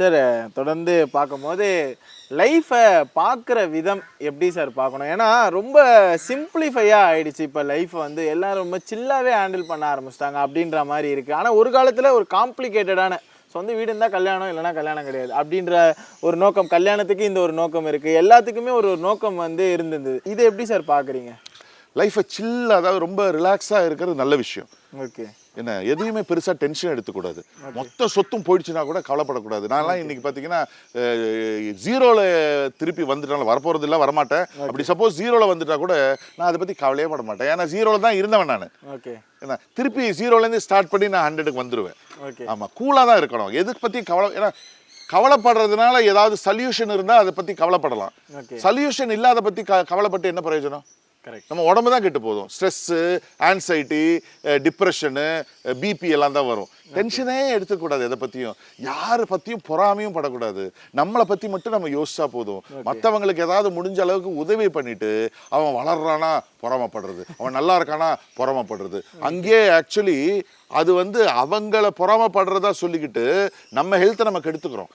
Sir தொடர்ந்து பார்க்கும்போது லைஃப்பை பார்க்குற விதம் எப்படி சார் பார்க்கணும்? ஏன்னா ரொம்ப சிம்பிளிஃபையாக ஆயிடுச்சு. இப்போ லைஃப்பை வந்து எல்லோரும் ரொம்ப சில்லாகவே ஹேண்டில் பண்ண ஆரம்பிச்சிட்டாங்க அப்படின்ற மாதிரி இருக்குது. ஆனால் ஒரு காலத்தில் ஒரு காம்ப்ளிகேட்டடான சொந்த வீடு இருந்தால் கல்யாணம், இல்லைனா கல்யாணம் கிடையாது அப்படின்ற ஒரு நோக்கம், கல்யாணத்துக்கு இந்த ஒரு நோக்கம் இருக்குது, எல்லாத்துக்குமே ஒரு நோக்கம் வந்து இருந்தது. இதை எப்படி சார் பார்க்குறீங்க? லைஃப்பை சில், அதாவது ரொம்ப ரிலாக்ஸாக இருக்கிறது நல்ல விஷயம். ஓகே. என்ன எதையுமே பெருசாக டென்ஷன் எடுத்துக்கூடாது. மொத்த சொத்தும் போயிடுச்சுன்னா கூட கவலைப்படக்கூடாது. நான்லாம் இன்னைக்கு பார்த்தீங்கன்னா ஜீரோவில் திருப்பி வந்துட்டாலும் வரப்போகிறது இல்லை, வரமாட்டேன். அப்படி சப்போஸ் ஜீரோவில் வந்துட்டா கூட நான் அதை பற்றி கவலையே பட மாட்டேன். ஏன்னா ஜீரோவில் தான் இருந்தவன் நான். ஓகே. ஏன்னா திருப்பி ஜீரோலேருந்து ஸ்டார்ட் பண்ணி நான் 100க்கு வந்துடுவேன். ஆமாம், கூலாக தான் இருக்கணும். எதுக்கு பற்றி ஏன்னா கவலைப்படுறதுனால ஏதாவது சல்யூஷன் இருந்தால் அதை பற்றி கவலைப்படலாம். சல்யூஷன் இல்லாத பற்றி கவலைப்பட்டு என்ன பிரயோஜனம்? நம்ம உடம்பு தான் கெட்டு போதும். ஸ்ட்ரெஸ்ஸு, ஆன்சைட்டி, டிப்ரெஷனு, பிபி எல்லாம் தான் வரும். டென்ஷனே எடுத்துக்கூடாது. எதை பற்றியும் யாரை பற்றியும் பொறாமையும் படக்கூடாது. நம்மளை பற்றி மட்டும் நம்ம யோசிச்சா போதும். மற்றவங்களுக்கு ஏதாவது முடிஞ்ச அளவுக்கு உதவி பண்ணிட்டு அவன் வளர்றானா பொறாமப்படுறது, அவன் நல்லா இருக்கானா பொறாமப்படுறது. அங்கேயே ஆக்சுவலி அது வந்து அவங்கள பொறாமப்படுறதா சொல்லிக்கிட்டு நம்ம ஹெல்த்தை நம்ம கெடுத்துக்கிறோம்.